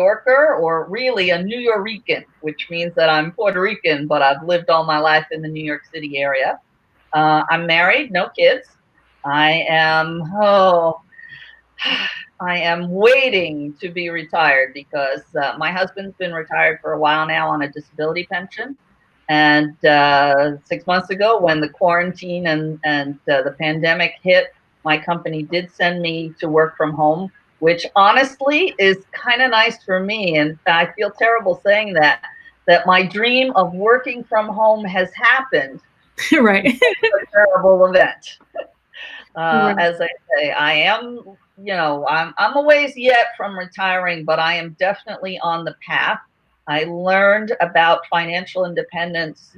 Yorker, or really a New Yorican, which means that I'm Puerto Rican, but I've lived all my life in the New York City area. I'm married, no kids. I am, I am waiting to be retired because my husband's been retired for a while now on a disability pension. And 6 months ago, when the quarantine and the pandemic hit, my company did send me to work from home, which honestly is kind of nice for me. And I feel terrible saying that my dream of working from home has happened. Right. A terrible event. Right. As I say, I am, I'm a ways yet from retiring, but I am definitely on the path. I learned about financial independence,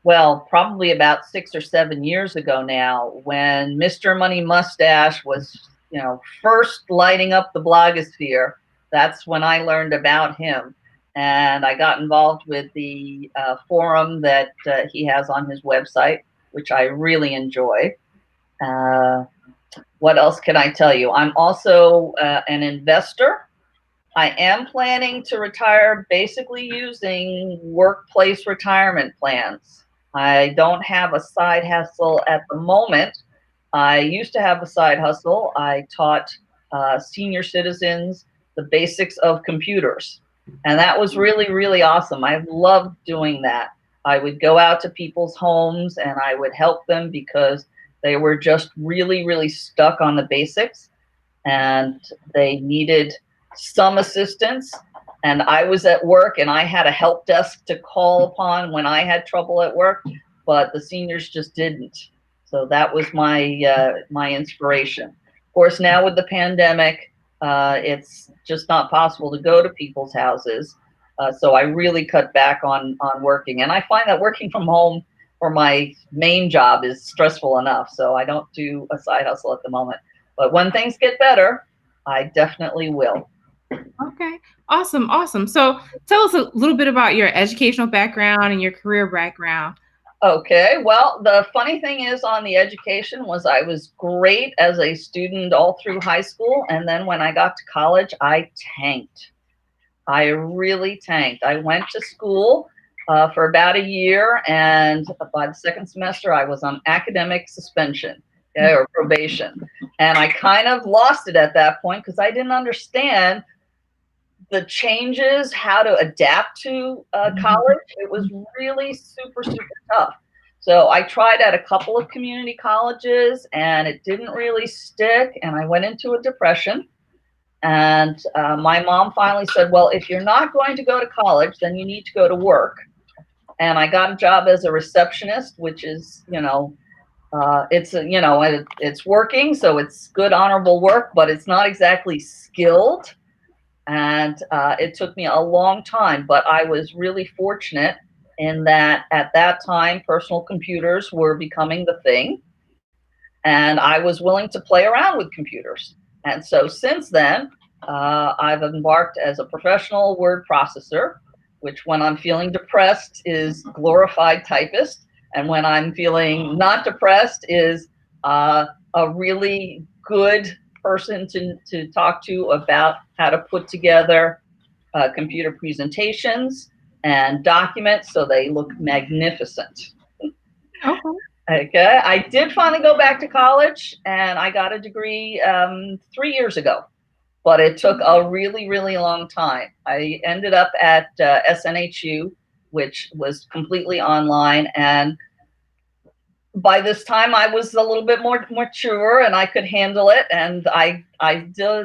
well, probably about 6 or 7 years ago now, when Mr. Money Mustache was, first lighting up the blogosphere. That's when I learned about him. And I got involved with the forum that he has on his website, which I really enjoy. Uh, what else can I tell you? I'm also an investor. I am planning to retire basically using workplace retirement plans. I don't have a side hustle at the moment. I used to have a side hustle. I taught senior citizens the basics of computers. And that was really, really awesome. I loved doing that. I would go out to people's homes and I would help them because they were just really, really stuck on the basics and they needed some assistance. And I was at work and I had a help desk to call upon when I had trouble at work, but the seniors just didn't. So that was my inspiration. Of course, now with the pandemic, it's just not possible to go to people's houses. So I really cut back on working, and I find that working from home for my main job is stressful enough. So I don't do a side hustle at the moment. But when things get better, I definitely will. Okay. Awesome. Awesome. So tell us a little bit about your educational background and your career background. Okay, well, the funny thing is on the education was I was great as a student all through high school, and then when I got to college, I tanked. I really tanked. I went to school for about a year, and by the second semester, I was on academic suspension, or probation. And I kind of lost it at that point because I didn't understand the changes, how to adapt to college. It was really super, super tough. So I tried at a couple of community colleges and it didn't really stick. And I went into a depression. And my mom finally said, well, if you're not going to go to college, then you need to go to work. And I got a job as a receptionist, which is, it's working. So it's good, honorable work, but it's not exactly skilled. And it took me a long time, but I was really fortunate in that at that time, personal computers were becoming the thing. And I was willing to play around with computers. And so since then, I've embarked as a professional word processor, which when I'm feeling depressed is glorified typist. And when I'm feeling not depressed is a really good person to talk to about how to put together computer presentations and documents so they look magnificent. Okay. Okay, I did finally go back to college and I got a degree 3 years ago, but it took a really, really long time. I ended up at SNHU, which was completely online, and by this time I was a little bit more mature and I could handle it. And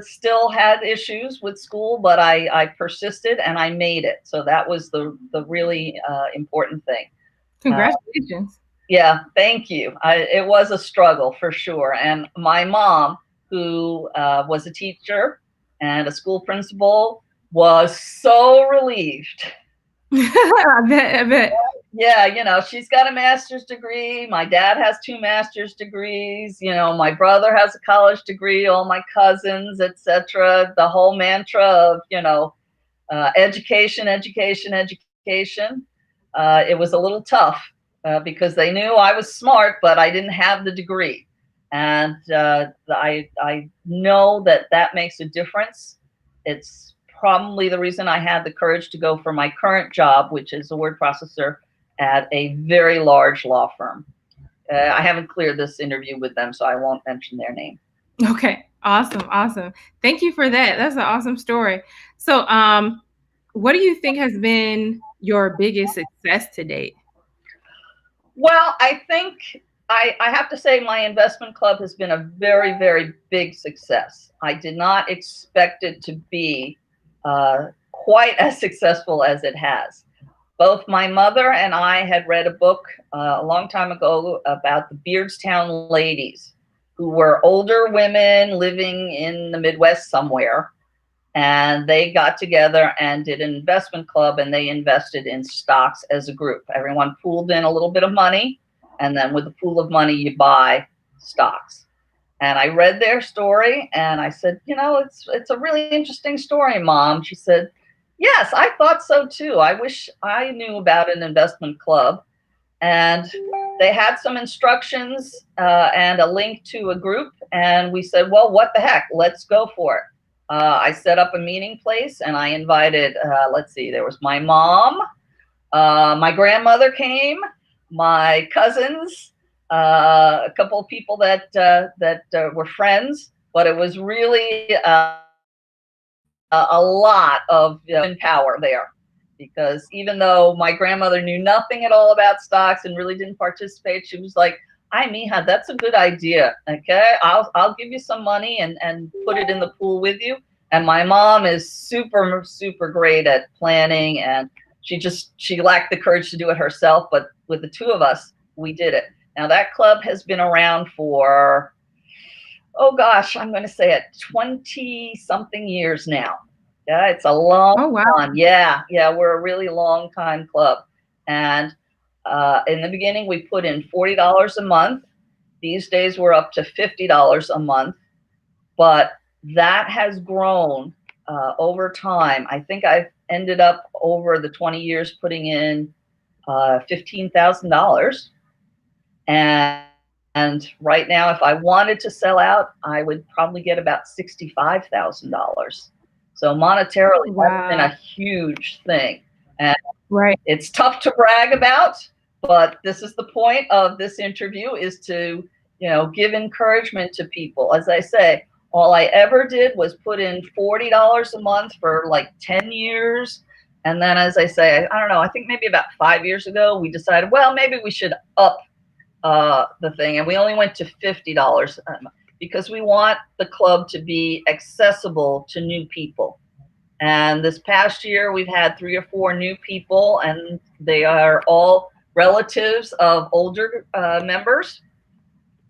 still had issues with school, but I persisted and I made it. So that was the really important thing. Uh, Congratulations. yeah, thank you. It was a struggle for sure. And my mom, who was a teacher and a school principal, was so relieved. I bet. I bet. Yeah, she's got a master's degree. My dad has two master's degrees. My brother has a college degree, all my cousins, etc. The whole mantra of, education, education, education. It was a little tough because they knew I was smart, but I didn't have the degree. And I know that makes a difference. It's probably the reason I had the courage to go for my current job, which is a word processor at a very large law firm. I haven't cleared this interview with them, so I won't mention their name. Okay. Awesome. Awesome. Thank you for that. That's an awesome story. So, what do you think has been your biggest success to date? Well, I think I have to say my investment club has been a very, very big success. I did not expect it to be quite as successful as it has. Both my mother and I had read a book a long time ago about the Beardstown ladies, who were older women living in the Midwest somewhere. And they got together and did an investment club, and they invested in stocks as a group. Everyone pooled in a little bit of money, and then with the pool of money, you buy stocks. And I read their story, and I said, it's a really interesting story, Mom. She said, yes, I thought so too. I wish I knew about an investment club. And they had some instructions and a link to a group. And we said, well, what the heck? Let's go for it. I set up a meeting place, and I invited, there was my mom, my grandmother came, my cousins, a couple of people that were friends, but it was really a lot of power there, because even though my grandmother knew nothing at all about stocks and really didn't participate, she was like, "Hi, Mija, that's a good idea. Okay, I'll give you some money and put it in the pool with you." And my mom is super, super great at planning, and she lacked the courage to do it herself, but with the two of us, we did it. Now that club has been around for, oh gosh, I'm going to say it, 20 something years now. Yeah, it's a long time. Yeah, we're a really long time club. And in the beginning, we put in $40 a month. These days, we're up to $50 a month. But that has grown over time. I think I've ended up over the 20 years putting in $15,000. And right now, if I wanted to sell out, I would probably get about $65,000. So monetarily, that's been a huge thing. And it's tough to brag about, but this is the point of this interview, is to, give encouragement to people. As I say, all I ever did was put in $40 a month for like 10 years. And then, as I say, I don't know, I think maybe about 5 years ago, we decided, well, maybe we should up the thing. And we only went to $50 because we want the club to be accessible to new people. And this past year, we've had 3 or 4 new people, and they are all relatives of older members.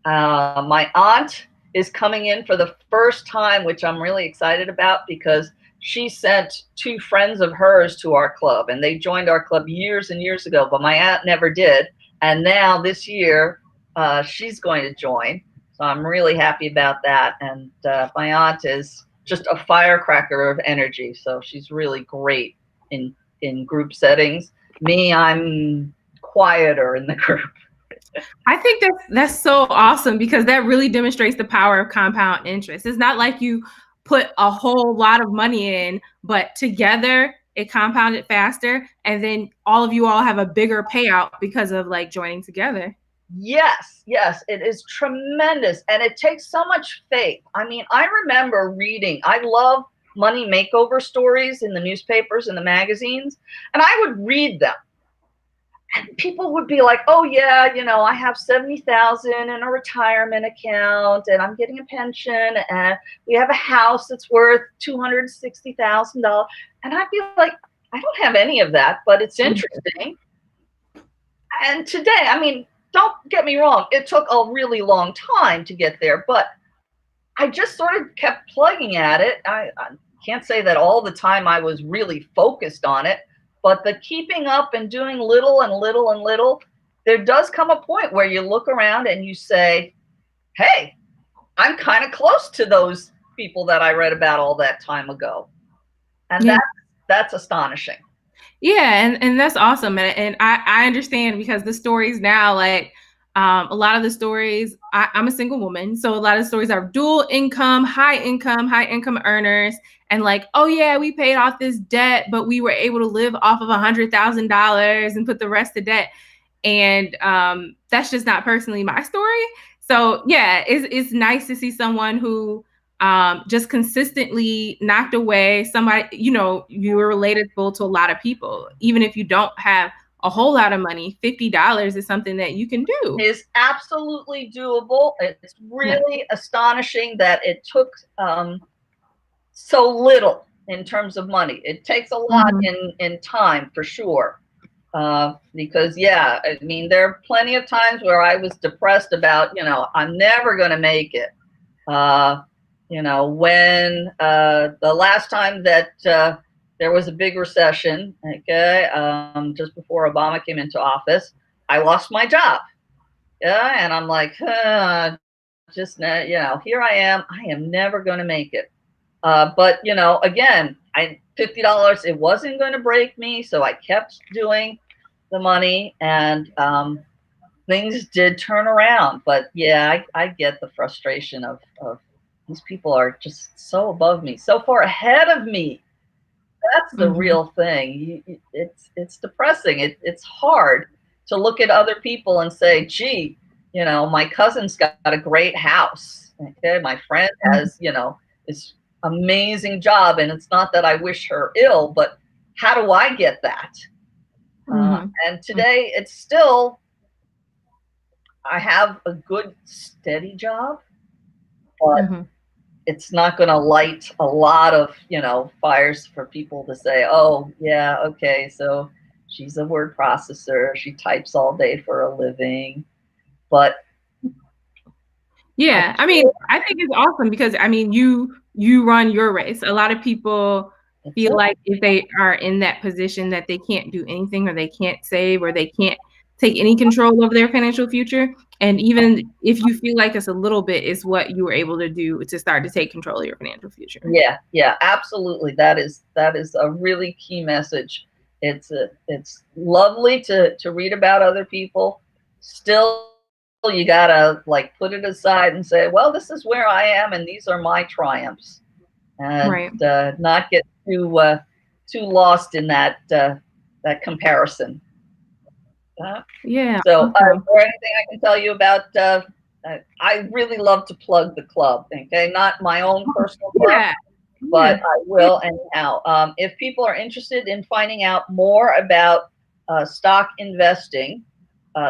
My aunt is coming in for the first time, which I'm really excited about, because she sent 2 friends of hers to our club, and they joined our club years and years ago, but my aunt never did. And now this year, she's going to join. So I'm really happy about that. And my aunt is just a firecracker of energy. So she's really great in group settings. Me, I'm quieter in the group. I think that's so awesome, because that really demonstrates the power of compound interest. It's not like you put a whole lot of money in, but together it compounded faster, and then all of you all have a bigger payout because of like joining together. Yes, it is tremendous. And it takes so much faith. I mean, I remember reading, I love money makeover stories in the newspapers and the magazines, and I would read them. And people would be like, "Oh yeah, I have 70,000 in a retirement account, and I'm getting a pension, and we have a house that's worth $260,000." And I'd be like, "I don't have any of that, but it's interesting." And today, I mean, don't get me wrong, it took a really long time to get there, but I just sort of kept plugging at it. I can't say that all the time I was really focused on it, but the keeping up and doing little and little and little, there does come a point where you look around and you say, "Hey, I'm kind of close to those people that I read about all that time ago." And that's astonishing. Yeah, and that's awesome. And I understand, because the stories now, like, A lot of the stories, I'm a single woman, so a lot of the stories are dual income, high income earners, and like, oh yeah, we paid off this debt, but we were able to live off of $100,000 and put the rest to debt. And that's just not personally my story. So yeah, it's nice to see someone who just consistently knocked away somebody, you know, you were relatable to a lot of people. Even if you don't have a whole lot of money, $50 is something that you can do. Is absolutely doable. It's really astonishing that it took so little in terms of money. It takes a lot in time for sure. Because yeah, I mean, there are plenty of times where I was depressed about, you know, I'm never going to make it. You know, when the last time that there was a big recession, okay, just before Obama came into office, I lost my job. Yeah, and I'm like, just, you know, here I am never going to make it. But you know, again, $50, it wasn't going to break me, so I kept doing the money, and things did turn around. But yeah, I get the frustration of these people are just so above me, so far ahead of me. That's the real thing. It's depressing. It's hard to look at other people and say, gee, you know, my cousin's got a great house. Okay, my friend has, you know, this amazing job, and it's not that I wish her ill, but how do I get that? And today it's still, I have a good steady job, but it's not going to light a lot of, you know, fires for people to say, oh yeah, okay, so she's a word processor, she types all day for a living. But yeah, I mean, I think it's awesome because I mean, you run your race. A lot of people feel like if they are in that position that they can't do anything, or they can't save, or they can't take any control over their financial future. And even if you feel like it's a little bit, is what you were able to do to start to take control of your financial future. Yeah, absolutely. That is a really key message. It's lovely to read about other people. Still, you gotta like put it aside and say, well, this is where I am, and these are my triumphs, and not get too lost in that comparison. Yeah. So, is there anything I can tell you about? I really love to plug the club. Okay, not my own personal club, but I will anyhow. If people are interested in finding out more about stock investing,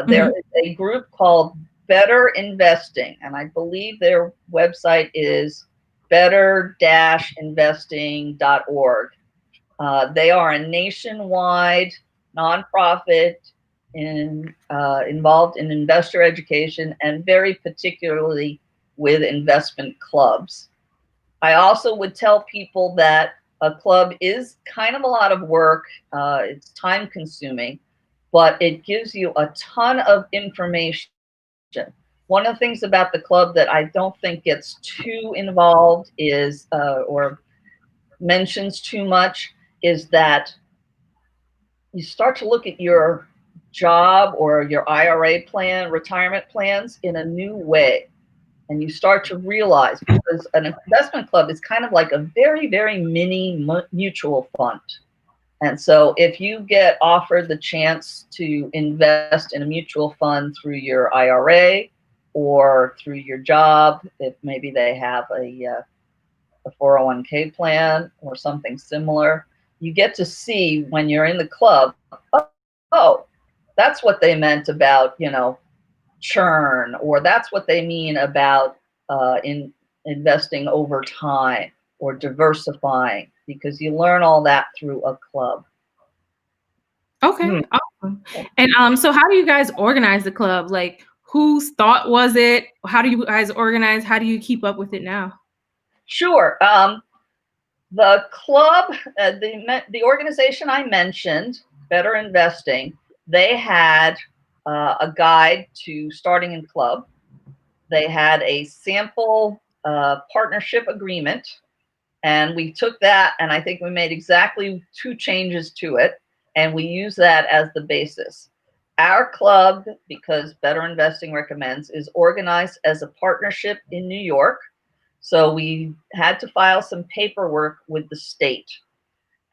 there is a group called Better Investing, and I believe their website is better-investing.org. They are a nationwide nonprofit involved in investor education, and very particularly with investment clubs. I also would tell people that a club is kind of a lot of work. It's time consuming, but it gives you a ton of information. One of the things about the club that I don't think gets too involved is, or mentions too much, is that you start to look at your job or your IRA plan, retirement plans, in a new way. And you start to realize, because an investment club is kind of like a very, very mini mutual fund. And so if you get offered the chance to invest in a mutual fund through your IRA or through your job, if maybe they have a 401k plan or something similar, you get to see when you're in the club, oh, that's what they meant about, you know, churn, or that's what they mean about in investing over time or diversifying, because you learn all that through a club. Okay, awesome. And so how do you guys organize the club? Like, whose thought was it? How do you guys organize? How do you keep up with it now? Sure. The club, the organization I mentioned, Better Investing, they had a guide to starting in club. They had a sample partnership agreement, and we took that, and I think we made exactly 2 changes to it, and we use that as the basis. our club, because Better Investing recommends, is organized as a partnership in New York. So we had to file some paperwork with the state.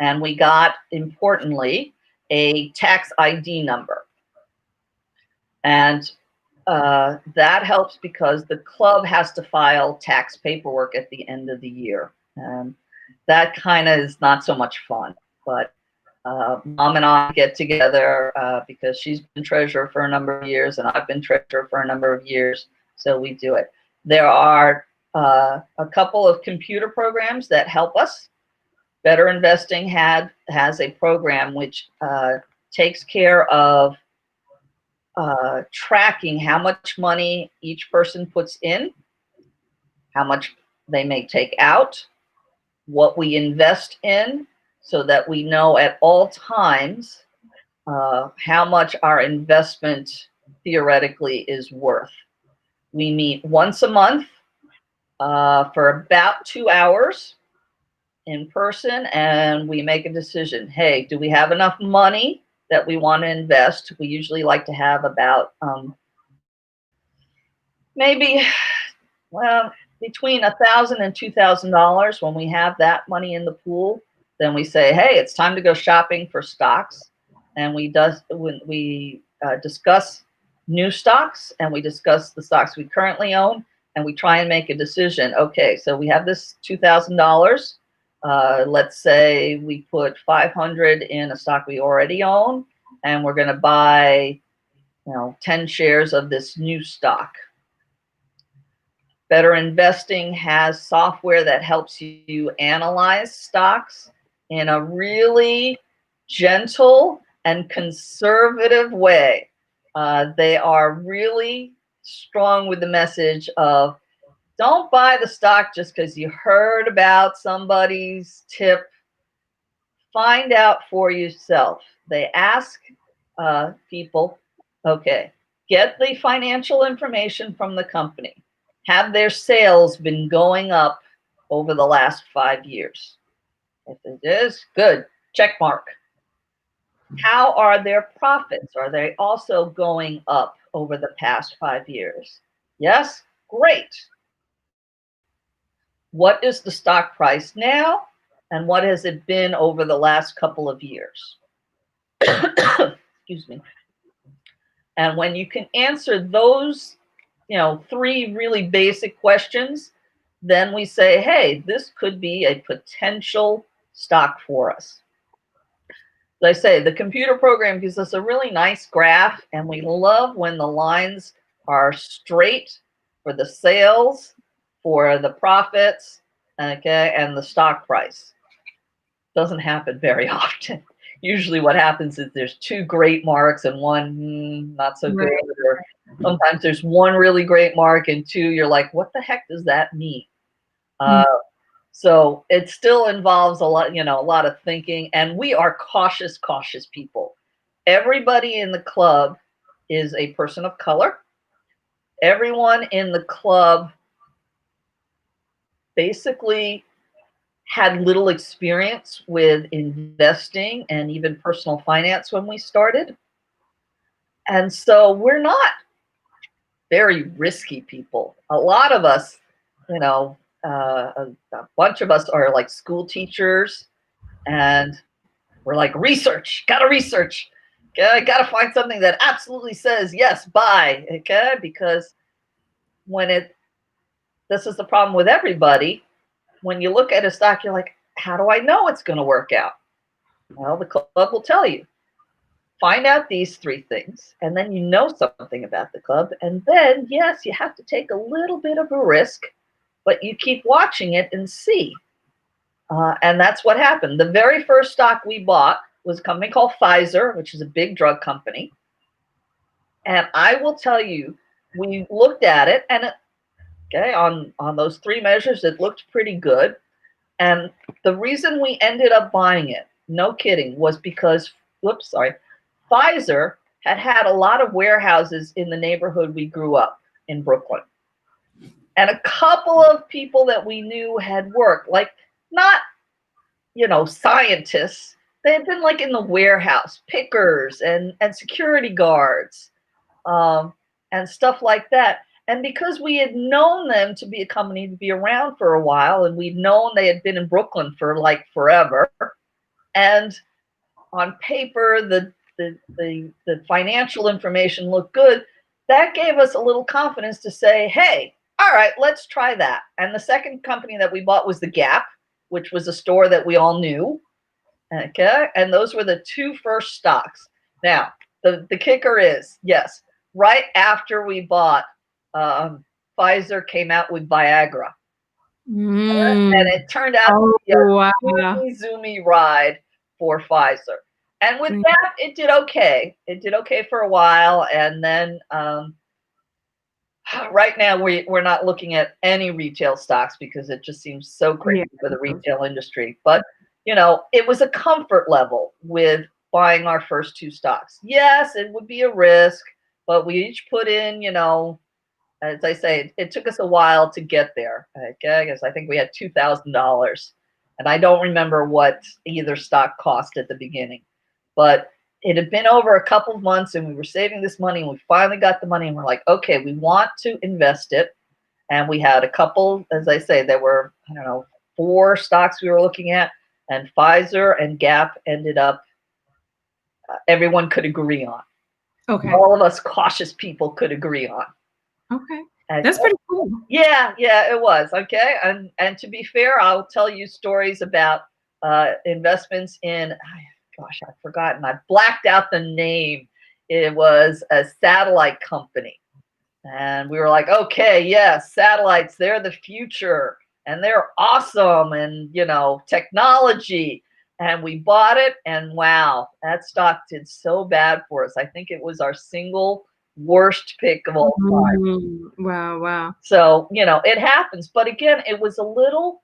And we got, importantly, a tax ID number. And that helps because the club has to file tax paperwork at the end of the year. And that kind of is not so much fun. But Mom and I get together because she's been treasurer for a number of years and I've been treasurer for a number of years. So we do it. There are a couple of computer programs that help us. Better Investing has a program which takes care of tracking how much money each person puts in, how much they may take out, what we invest in, so that we know at all times how much our investment theoretically is worth. We meet once a month for about 2 hours in person, and we make a decision. Hey, do we have enough money that we want to invest? We usually like to have about maybe, well, between $1,000 and $2,000. When we have that money in the pool, then we say, hey, it's time to go shopping for stocks. And we discuss new stocks, and we discuss the stocks we currently own, and we try and make a decision. Okay, so we have this $2,000. Let's say we put 500 in a stock we already own, and we're going to buy, 10 shares of this new stock. Better Investing has software that helps you analyze stocks in a really gentle and conservative way. They are really strong with the message of, don't buy the stock just because you heard about somebody's tip. Find out for yourself. They ask people, okay, get the financial information from the company. Have their sales been going up over the last 5 years? If it is, good, check mark. How are their profits? Are they also going up over the past 5 years? Yes, great. What is the stock price now? And what has it been over the last couple of years? Excuse me. And when you can answer those, 3 really basic questions, then we say, hey, this could be a potential stock for us. As I say, the computer program gives us a really nice graph, and we love when the lines are straight for the sales, for the profits, okay, and the stock price. Doesn't happen very often. Usually what happens is there's 2 great marks and 1 not so good. Or sometimes there's 1 really great mark and 2 you're like, what the heck does that mean? So it still involves a lot of thinking, and we are cautious people. Everybody in the club is a person of color. Everyone in the club basically had little experience with investing and even personal finance when we started. And so we're not very risky people. A lot of us, a bunch of us are like school teachers, and we're like, gotta research. Okay, gotta find something that absolutely says, yes, buy, okay? Because this is the problem with everybody. When you look at a stock, you're like, how do I know it's going to work out? Well, the club will tell you. Find out these 3 things, and then you know something about the club. And then, yes, you have to take a little bit of a risk, but you keep watching it and see. And that's what happened. The very first stock we bought was a company called Pfizer, which is a big drug company. And I will tell you, we looked at it, and on those 3 measures, it looked pretty good. And the reason we ended up buying it, no kidding, was because, Pfizer had a lot of warehouses in the neighborhood we grew up in Brooklyn. And a couple of people that we knew had worked, like not, scientists. they had been like in the warehouse, pickers and security guards, and stuff like that. And because we had known them to be a company to be around for a while, and we'd known they had been in Brooklyn for like forever, and on paper the financial information looked good, that gave us a little confidence to say, hey, all right, let's try that. And the second company that we bought was the Gap, which was a store that we all knew. Okay, and those were the two first stocks. Now, the kicker is, yes, right after we bought, Pfizer came out with Viagra, and it turned out to be a wow. zoomy ride for Pfizer. And with that, it did okay. It did okay for a while, and then right now we're not looking at any retail stocks because it just seems so crazy for the retail industry. But it was a comfort level with buying our first two stocks. Yes, it would be a risk, but we each put in, as I say, it took us a while to get there. Okay, because I think we had $2,000, and I don't remember what either stock cost at the beginning, but it had been over a couple of months, and we were saving this money, and we finally got the money, and we're like, okay, we want to invest it. And we had a couple, as I say, there were, I don't know, 4 stocks we were looking at, and Pfizer and Gap ended up, everyone could agree on. Okay. All of us cautious people could agree on. Okay. That's pretty cool. Yeah, it was. Okay. And to be fair, I'll tell you stories about investments in, gosh, I've forgotten. I blacked out the name. It was a satellite company. And we were like, okay, yes, satellites, they're the future and they're awesome, and technology. And we bought it, and wow, that stock did so bad for us. I think it was our single worst pick of all time. Wow. So, it happens. But again, it was a little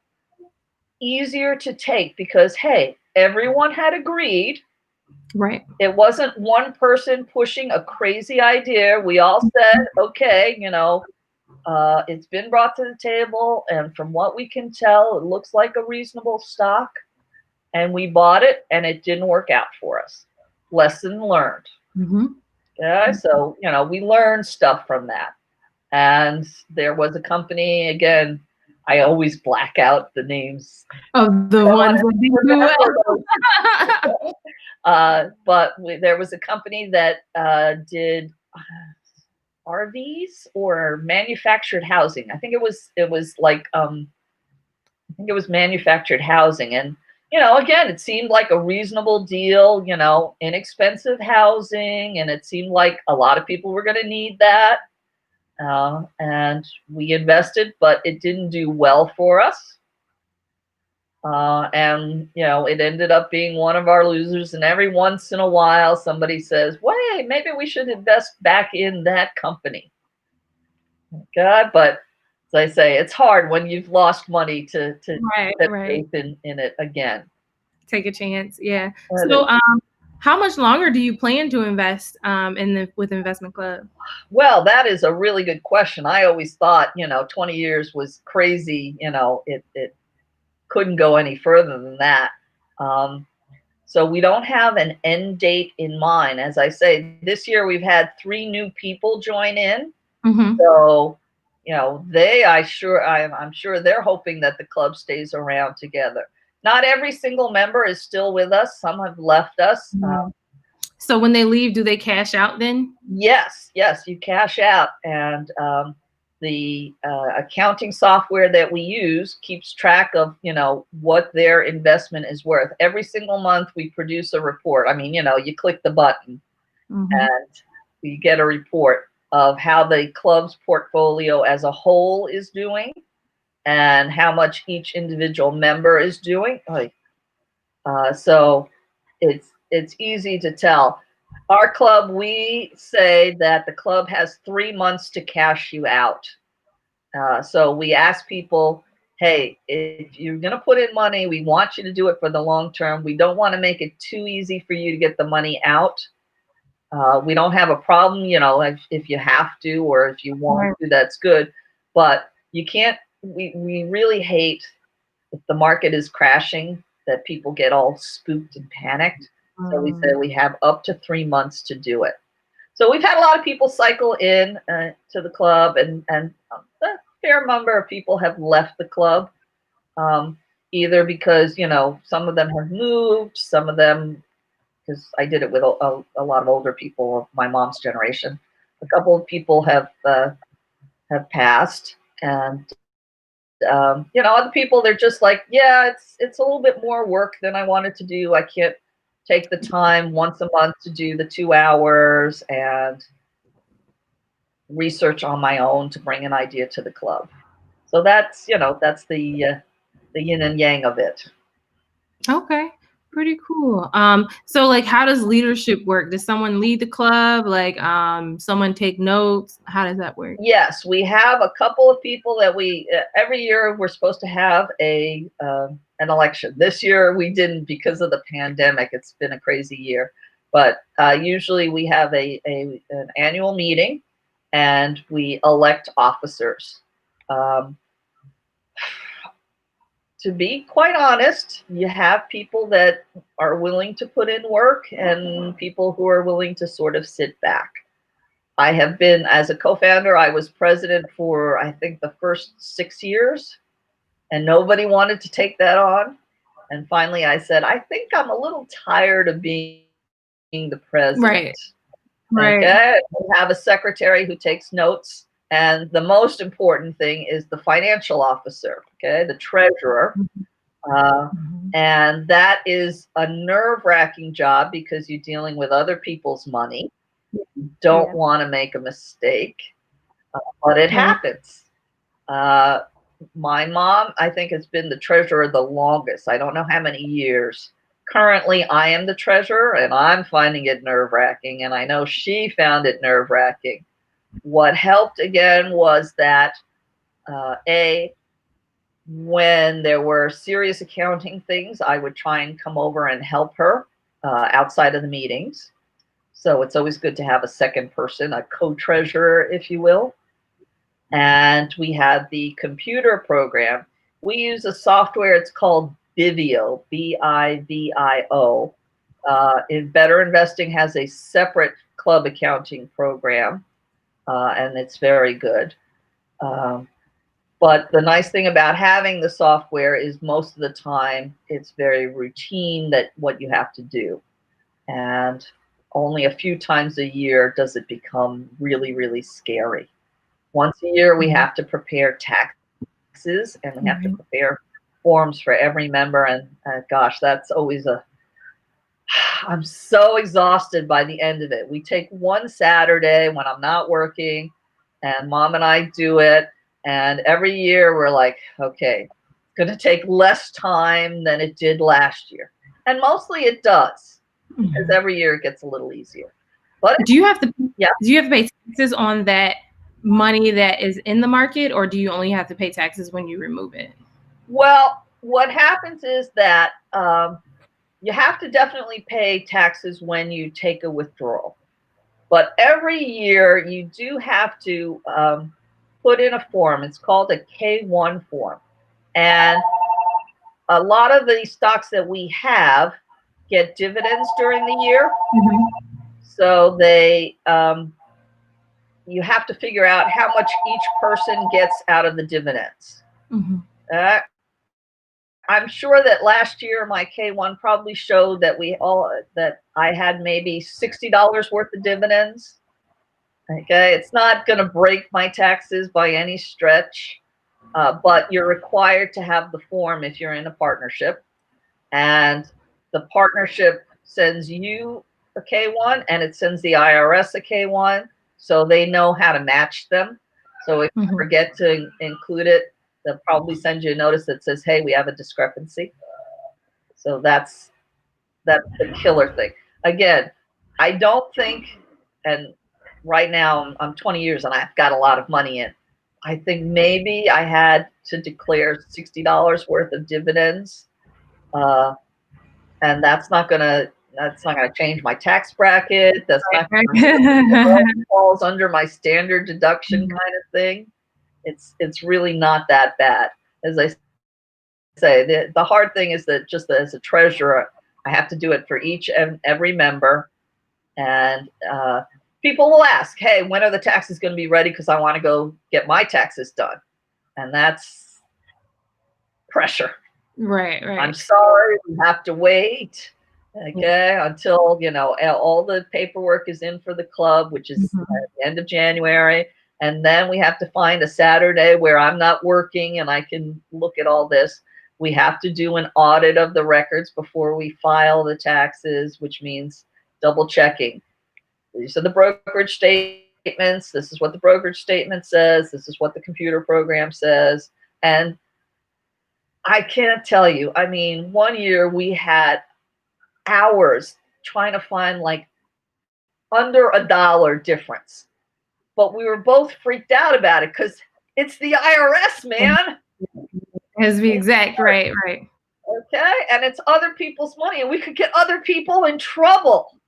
easier to take because, hey, everyone had agreed. Right. It wasn't one person pushing a crazy idea. We all said, okay, it's been brought to the table, and from what we can tell, it looks like a reasonable stock. And we bought it, and it didn't work out for us. Lesson learned. Yeah, so we learned stuff from that. And there was a company, again, I always black out the names of the ones that do well. But there was a company that did RVs or manufactured housing. I think it was like I think it was manufactured housing. And again, it seemed like a reasonable deal, inexpensive housing, and it seemed like a lot of people were going to need that. And we invested, but it didn't do well for us. And it ended up being one of our losers. And every once in a while, somebody says, "Wait, maybe we should invest back in that company." Okay, but as I say, it's hard when you've lost money to put faith in it again. Take a chance, yeah. So, how much longer do you plan to invest with Investment Club? Well, that is a really good question. I always thought 20 years was crazy. It couldn't go any further than that. So we don't have an end date in mind. As I say, this year we've had 3 new people join in. So, I'm sure they're hoping that the club stays around together. Not every single member is still with us. Some have left us. So when they leave, do they cash out then? Yes, you cash out. And the accounting software that we use keeps track of, what their investment is worth. Every single month we produce a report. I mean, you click the button and you get a report of how the club's portfolio as a whole is doing and how much each individual member is doing. So it's easy to tell. Our club, we say that the club has 3 months to cash you out. So we ask people, hey, if you're going to put in money, we want you to do it for the long term. We don't want to make it too easy for you to get the money out. We don't have a problem, if you have to, or if you want to, that's good. But you can't, we really hate if the market is crashing that people get all spooked and panicked. So we say we have up to 3 months to do it. So we've had a lot of people cycle in to the club, and a fair number of people have left the club, either because, you know, some of them have moved, some of them, because I did it with a lot of older people of my mom's generation. A couple of people have passed, and you know, other people, they're just like, yeah, it's a little bit more work than I wanted to do. I can't take the time once a month to do the 2 hours and research on my own to bring an idea to the club. So that's, you know, that's the yin and yang of it. Okay, pretty cool. So like, how does leadership work? Does someone lead the club? Like, someone take notes? How does that work? Yes, we have a couple of people that we every year we're supposed to have an election. This year we didn't because of the pandemic. It's been a crazy year, but usually we have an annual meeting, and we elect officers. Um, to be quite honest, you have people that are willing to put in work and people who are willing to sort of sit back. I have been, as a co-founder, I was president for, I think, the first 6 years, and nobody wanted to take that on. And finally I said, I think I'm a little tired of being the president. Right. Okay, we have a secretary who takes notes, and the most important thing is the financial officer, okay, the treasurer. And that is a nerve-wracking job because you're dealing with other people's money. You don't want to make a mistake, but it happens. My mom, I think, has been the treasurer the longest. I don't know how many years. Currently, I am the treasurer, and I'm finding it nerve-wracking, and I know she found it nerve-wracking. What helped, again, was that, when there were serious accounting things, I would try and come over and help her outside of the meetings. So it's always good to have a second person, a co-treasurer, if you will. And we had the computer program. We use a software, it's called Bivio, Bivio. In Better Investing has a separate club accounting program, and it's very good. But the nice thing about having the software is most of the time it's very routine that what you have to do. And only a few times a year does it become really, really scary. Once a year, we have to prepare taxes, and we have to prepare forms for every member. And gosh, that's always I'm so exhausted by the end of it. We take one Saturday when I'm not working, and Mom and I do it. And every year we're like, okay, it's going to take less time than it did last year. And mostly it does, because every year it gets a little easier. But do you have to pay taxes on that money that is in the market, or do you only have to pay taxes when you remove it? Well, what happens is that you have to definitely pay taxes when you take a withdrawal. But every year you do have to put in a form. It's called a K-1 form. And a lot of the stocks that we have get dividends during the year. So they you have to figure out how much each person gets out of the dividends. I'm sure that last year my K-1 probably showed that I had maybe $60 worth of dividends. Okay, it's not going to break my taxes by any stretch, but you're required to have the form if you're in a partnership, and the partnership sends you a K-1 and it sends the IRS a K-1, so they know how to match them. So if you forget to include it, they'll probably send you a notice that says, hey, we have a discrepancy. So that's the killer thing. Again, I don't think, and right now I'm 20 years and I've got a lot of money in. I think maybe I had to declare $60 worth of dividends. And that's not gonna change my tax bracket. That's not gonna falls under my standard deduction kind of thing. It's really not that bad. As I say, the hard thing is that just as a treasurer, I have to do it for each and every member. And people will ask, hey, when are the taxes going to be ready? Because I want to go get my taxes done. And that's pressure. Right, right. I'm sorry, we have to wait, okay, until, all the paperwork is in for the club, which is at the end of January. And then we have to find a Saturday where I'm not working and I can look at all this. We have to do an audit of the records before we file the taxes, which means double checking. These are the brokerage statements. This is what the brokerage statement says. This is what the computer program says. And I can't tell you. I mean, one year we had hours trying to find like under $1 difference. But we were both freaked out about it because it's the IRS, man. It has to be exact, right, right. Okay, and it's other people's money, and we could get other people in trouble.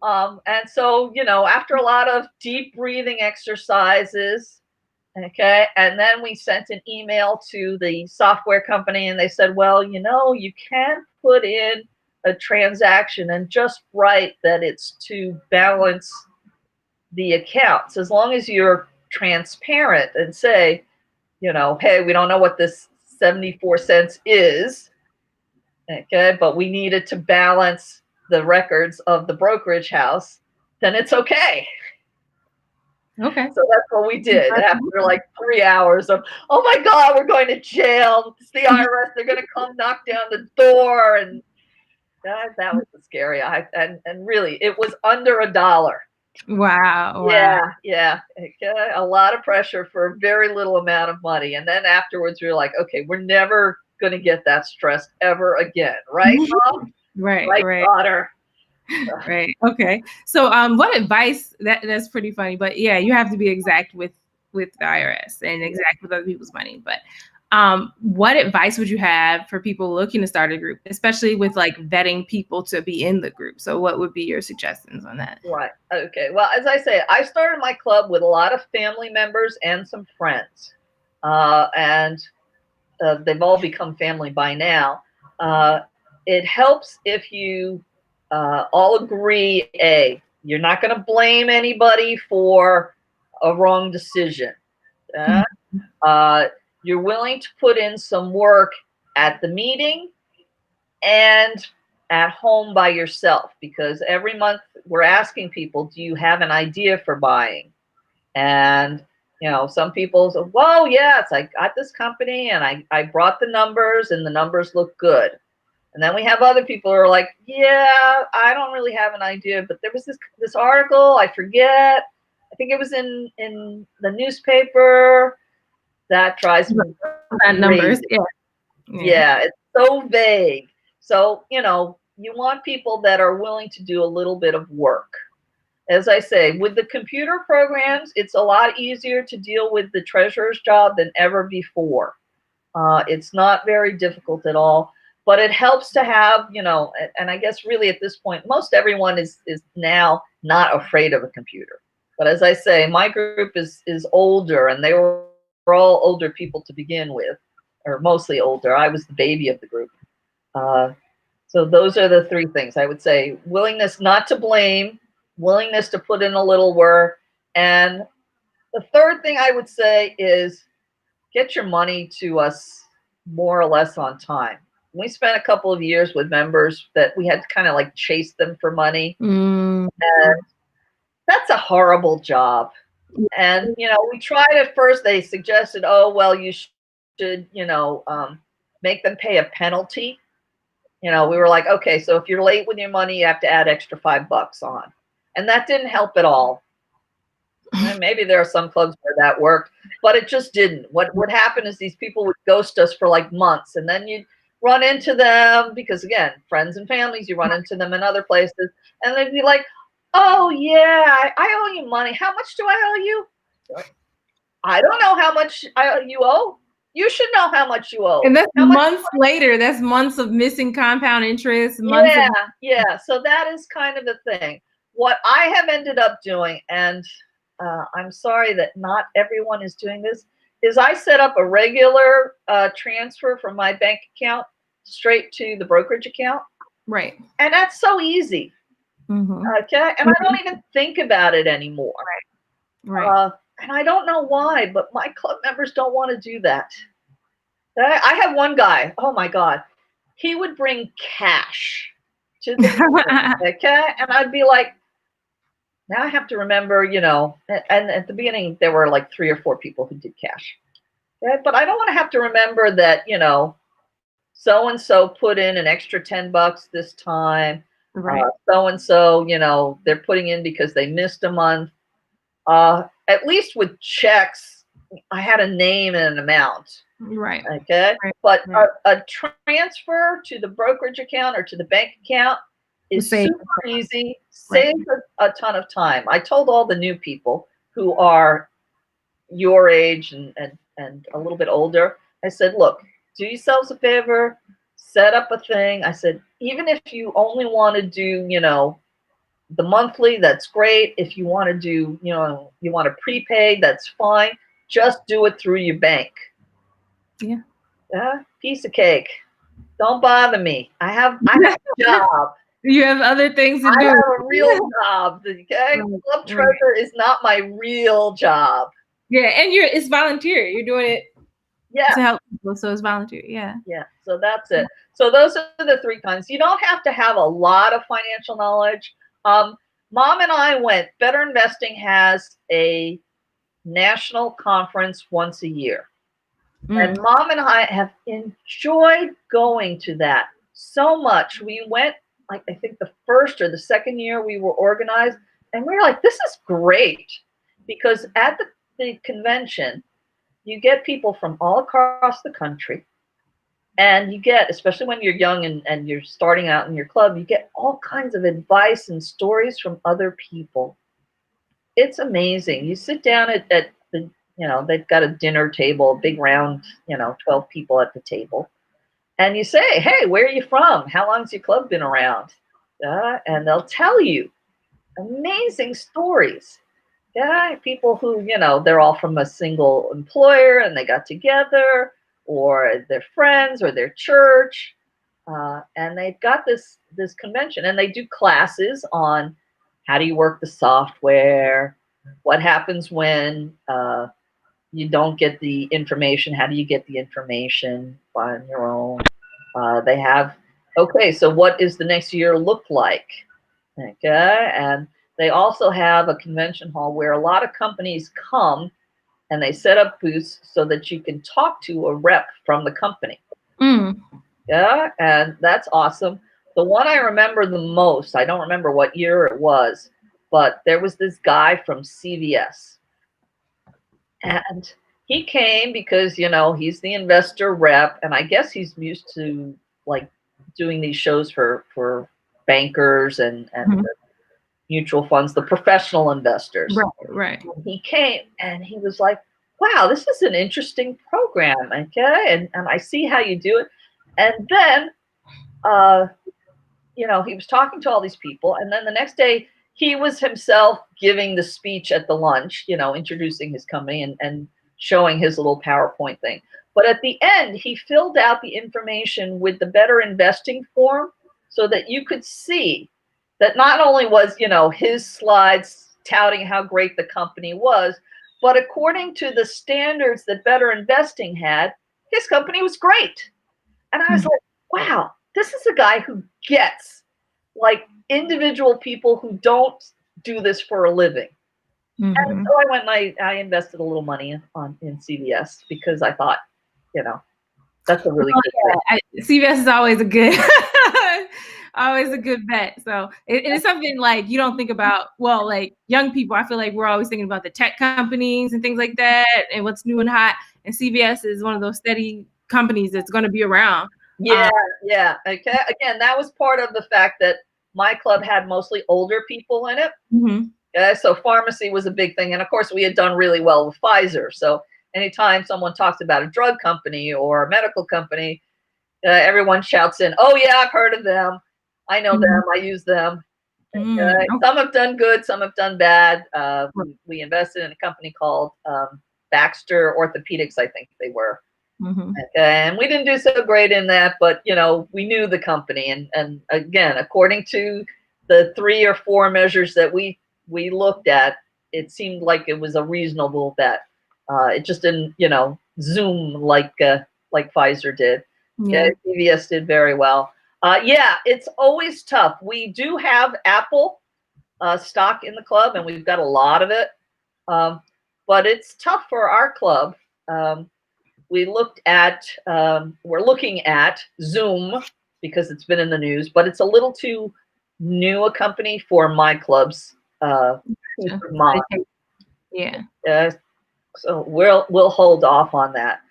And so, after a lot of deep breathing exercises, okay, and then we sent an email to the software company, and they said, well, you can put in a transaction and just write that it's to balance the accounts, as long as you're transparent and say, hey, we don't know what this 74 cents is, okay, but we need it to balance the records of the brokerage house, then it's okay. Okay. So that's what we did after like 3 hours of, oh my God, we're going to jail. It's the IRS. They're going to come knock down the door. And that was scary. And really, it was under $1. Wow. Yeah. Okay. A lot of pressure for a very little amount of money. And then afterwards, we were like, okay, we're never going to get that stressed ever again. Right, Mom? Right. Daughter. Right. Okay. So what advice, that's pretty funny, but yeah, you have to be exact with the IRS and exact with other people's money. But what advice would you have for people looking to start a group, especially with like vetting people to be in the group? So what would be your suggestions on that? Right. Okay. Well, as I say, I started my club with a lot of family members and some friends, and they've all become family by now. It helps if you all agree, you're not going to blame anybody for a wrong decision. You're willing to put in some work at the meeting and at home by yourself, because every month we're asking people, do you have an idea for buying? And some people say, well, yes, I got this company and I brought the numbers and the numbers look good. And then we have other people who are like, yeah, I don't really have an idea, but there was this article, I forget, I think it was in the newspaper, that drives me crazy. Numbers. Yeah, it's so vague. So, you want people that are willing to do a little bit of work. As I say, with the computer programs, it's a lot easier to deal with the treasurer's job than ever before. It's not very difficult at all, but it helps to have, and I guess really at this point, most everyone is now not afraid of a computer. But as I say, my group is older, and they were all older people to begin with, or mostly older. I was the baby of the group. So those are the three things I would say: willingness not to blame, willingness to put in a little work, and the third thing I would say is get your money to us more or less on time. We spent a couple of years with members that we had to kind of like chase them for money. And that's a horrible job. And, we tried at first, they suggested, oh, well, you should, make them pay a penalty. We were like, okay, so if you're late with your money, you have to add extra $5 on. And that didn't help at all. And maybe there are some clubs where that worked, but it just didn't. What would happen is these people would ghost us for like months, and then you'd run into them because, again, friends and families, you run into them in other places, and they'd be like, oh, yeah, I owe you money. How much do I owe you? I don't know how much you owe. You should know how much you owe. And that's months later. That's months of missing compound interest. Yeah. So that is kind of the thing. What I have ended up doing, and I'm sorry that not everyone is doing this, is I set up a regular transfer from my bank account straight to the brokerage account. Right. And that's so easy. Okay. And I don't even think about it anymore. Right. And I don't know why, but my club members don't want to do that. I have one guy, oh my God, he would bring cash to the meeting, okay? And I'd be like, now I have to remember, and at the beginning there were like 3 or 4 people who did cash. Okay? But I don't want to have to remember that, so and so put in an extra $10 this time. Right. So and so, they're putting in because they missed a month. At least with checks, I had a name and an amount. Right. Okay. Right. But Right. a transfer to the brokerage account or to the bank account is super easy, saves a ton of time. I told all the new people who are your age and a little bit older, I said, look, do yourselves a favor, set up a thing. I said, even if you only want to do, the monthly, that's great. If you want to do, you want to prepay, that's fine. Just do it through your bank. Yeah. Piece of cake. Don't bother me. I have a job. You have other things to do. I have a real job. Okay. Club treasurer is not my real job. Yeah, and it's volunteer. You're doing it to help people, so it's volunteer. Yeah. Yeah. So that's it. So those are the 3 kinds. You don't have to have a lot of financial knowledge. Mom and I went. Better Investing has a national conference once a year. And Mom and I have enjoyed going to that so much. We went, like, I think the first or the second year we were organized, and we were like, this is great, because at the convention, you get people from all across the country, and you get, especially when you're young and you're starting out in your club, you get all kinds of advice and stories from other people. It's amazing. You sit down at the, they've got a dinner table, a big round, 12 people at the table. And you say, hey, where are you from? How long's your club been around? And they'll tell you amazing stories. Yeah, people who, they're all from a single employer and they got together, or they're friends, or their church. And they've got this convention, and they do classes on how do you work the software, what happens when you don't get the information, how do you get the information on your own. They have, okay, so what is the next year look like? Okay, and they also have a convention hall where a lot of companies come and they set up booths so that you can talk to a rep from the company. Yeah, and that's awesome. The one I remember the most, I don't remember what year it was, but there was this guy from CVS. And he came because, he's the investor rep, and I guess he's used to, like, doing these shows for bankers and mutual funds, the professional investors. Right. He came and he was like, wow, this is an interesting program. Okay. And I see how you do it. And then, he was talking to all these people. And then the next day, he was himself giving the speech at the lunch, introducing his company and showing his little PowerPoint thing. But at the end, he filled out the information with the Better Investing form so that you could see that not only was, his slides touting how great the company was, but according to the standards that Better Investing had, his company was great. And I was like, wow, this is a guy who gets, like, individual people who don't do this for a living. And so I went and I invested a little money in CVS because I thought, that's a really good thing. CVS is always a good always a good bet. So it's something like you don't think about. Well, like young people, I feel like we're always thinking about the tech companies and things like that and what's new and hot. And CVS is one of those steady companies that's going to be around. Yeah. Okay. Again, that was part of the fact that my club had mostly older people in it. So pharmacy was a big thing. And of course, we had done really well with Pfizer. So anytime someone talks about a drug company or a medical company, everyone shouts in, oh, yeah, I've heard of them. I know them. I use them. Some have done good. Some have done bad. We invested in a company called Baxter Orthopedics, I think they were. Mm-hmm. And we didn't do so great in that, but we knew the company, and again, according to the 3 or 4 measures that we looked at, it seemed like it was a reasonable bet. It just didn't, zoom like Pfizer did. Yeah. CVS did very well. Yeah, it's always tough. We do have Apple stock in the club, and we've got a lot of it, but it's tough for our club. We're looking at Zoom because it's been in the news, but it's a little too new a company for my club's peace of mind. Yeah. So we'll hold off on that.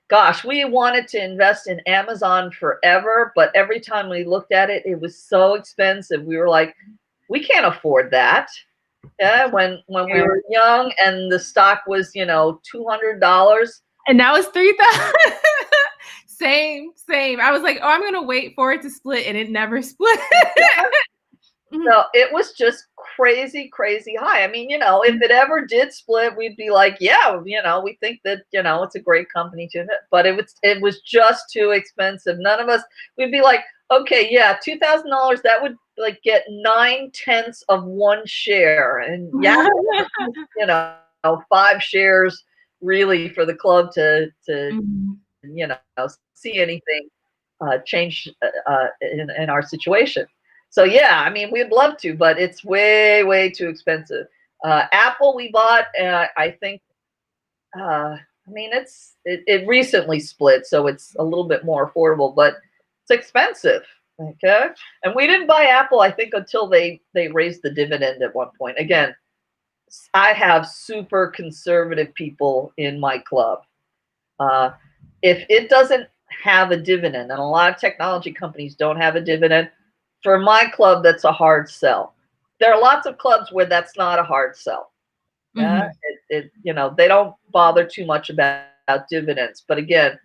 Gosh, we wanted to invest in Amazon forever, but every time we looked at it, it was so expensive. We were like, we can't afford that. Yeah, when we were young and the stock was, $200. And now it's 3,000. Same. I was like, oh, I'm gonna wait for it to split, and it never split. So it was just crazy high. I mean, if it ever did split, we'd be like, yeah, we think that, it's a great company to invest, but it was just too expensive. None of us, we'd be like, okay, yeah, $2,000, that would like get 9/10 of 1 share. And yeah, 5 shares really for the club to see anything change in our situation. So yeah, I mean, we'd love to, but it's way too expensive. Apple we bought, I think. I mean, it recently split, so it's a little bit more affordable, but it's expensive. Okay, and we didn't buy Apple, I think, until they raised the dividend at one point. Again, I have super conservative people in my club. If it doesn't have a dividend, and a lot of technology companies don't have a dividend, for my club, that's a hard sell. There are lots of clubs where that's not a hard sell. They don't bother too much about dividends. But again,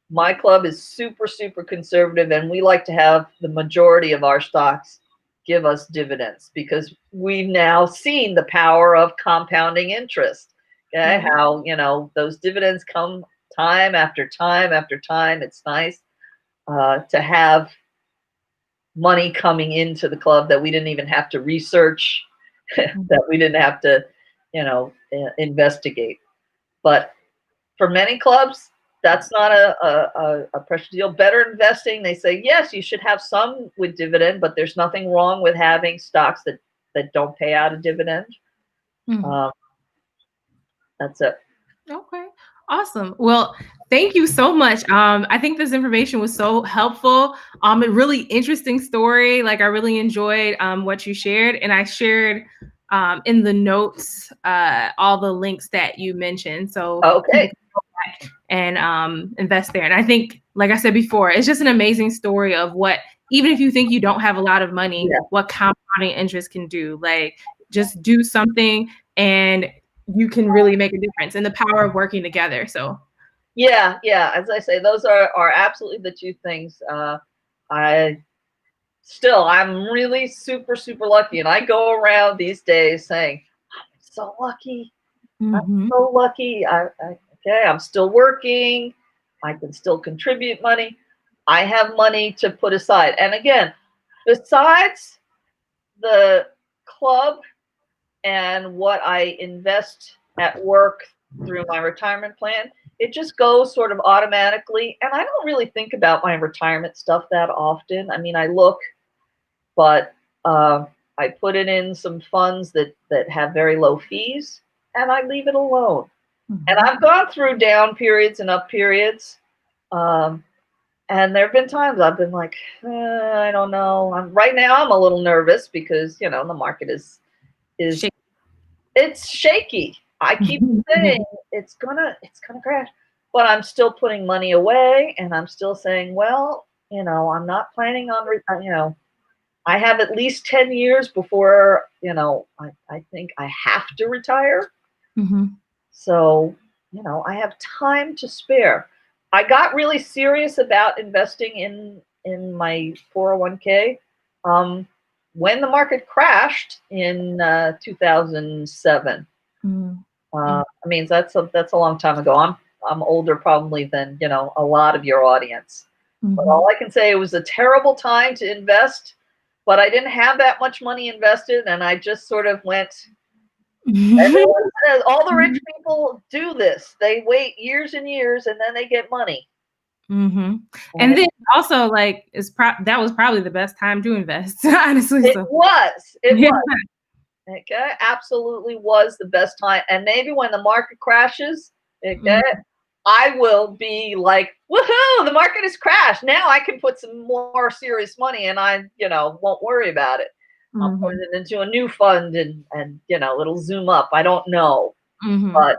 my club is super conservative, and we like to have the majority of our stocks give us dividends because we've now seen the power of compounding interest. Okay, how those dividends come time after time after time. It's nice to have money coming into the club that we didn't even have to research, that we didn't have to, investigate. But for many clubs, that's not a precious deal. Better investing, they say, yes, you should have some with dividend, but there's nothing wrong with having stocks that don't pay out a dividend. That's it. Okay, awesome. Well, thank you so much. I think this information was so helpful. A really interesting story. Like I really enjoyed what you shared, and I shared in the notes all the links that you mentioned. So okay, and invest there. And I think, like I said before, it's just an amazing story of what, even if you think you don't have a lot of money, what compounding interest can do. Like just do something and you can really make a difference, and the power of working together. So yeah, as I say, those are absolutely the two things. I'm really super lucky, and I go around these days saying, I'm so lucky. I'm so lucky. I'm still working. I can still contribute money. I have money to put aside. And again, besides the club and what I invest at work through my retirement plan, it just goes sort of automatically. And I don't really think about my retirement stuff that often. I mean, I look, but I put it in some funds that have very low fees, and I leave it alone. And I've gone through down periods and up periods. And there have been times I've been like, I don't know. Right now I'm a little nervous because, the market is shaky. It's shaky. I keep saying it's gonna crash, but I'm still putting money away, and I'm still saying, well, I'm not planning on, I have at least 10 years before, I think I have to retire. So, I have time to spare. I got really serious about investing in my 401k when the market crashed in 2007. I mean, that's a long time ago. I'm older probably than, you know, a lot of your audience. But all I can say, it was a terrible time to invest, but I didn't have that much money invested, and I just sort of went. Everyone says all the rich people do this. They wait years and years, and then they get money. And then also, like, that was probably the best time to invest, honestly. It was. Okay, absolutely was the best time. And maybe when the market crashes, okay, I will be like, woohoo, the market has crashed. Now I can put some more serious money and I, you know, won't worry about it. I'll put it into a new fund and you know, it'll zoom up. I don't know. But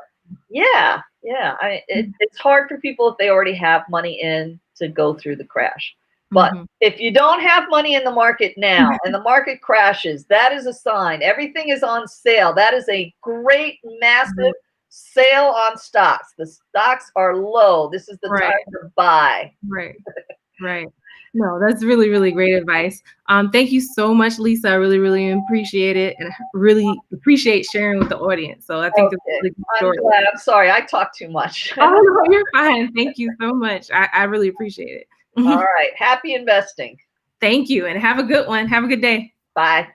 yeah, it's hard for people if they already have money in to go through the crash. But if you don't have money in the market now and the market crashes, that is a sign. Everything is on sale. That is a great, massive sale on stocks. The stocks are low. This is the time to buy. Right. No, that's really, really great advice. Thank you so much, Lisa. I really, really appreciate it, and really appreciate sharing with the audience. So I think it's a really good story. I'm glad. I'm sorry, I talk too much. Oh, no, you're fine. Thank you so much. I really appreciate it. All right. Happy investing. Thank you, and have a good one. Have a good day. Bye.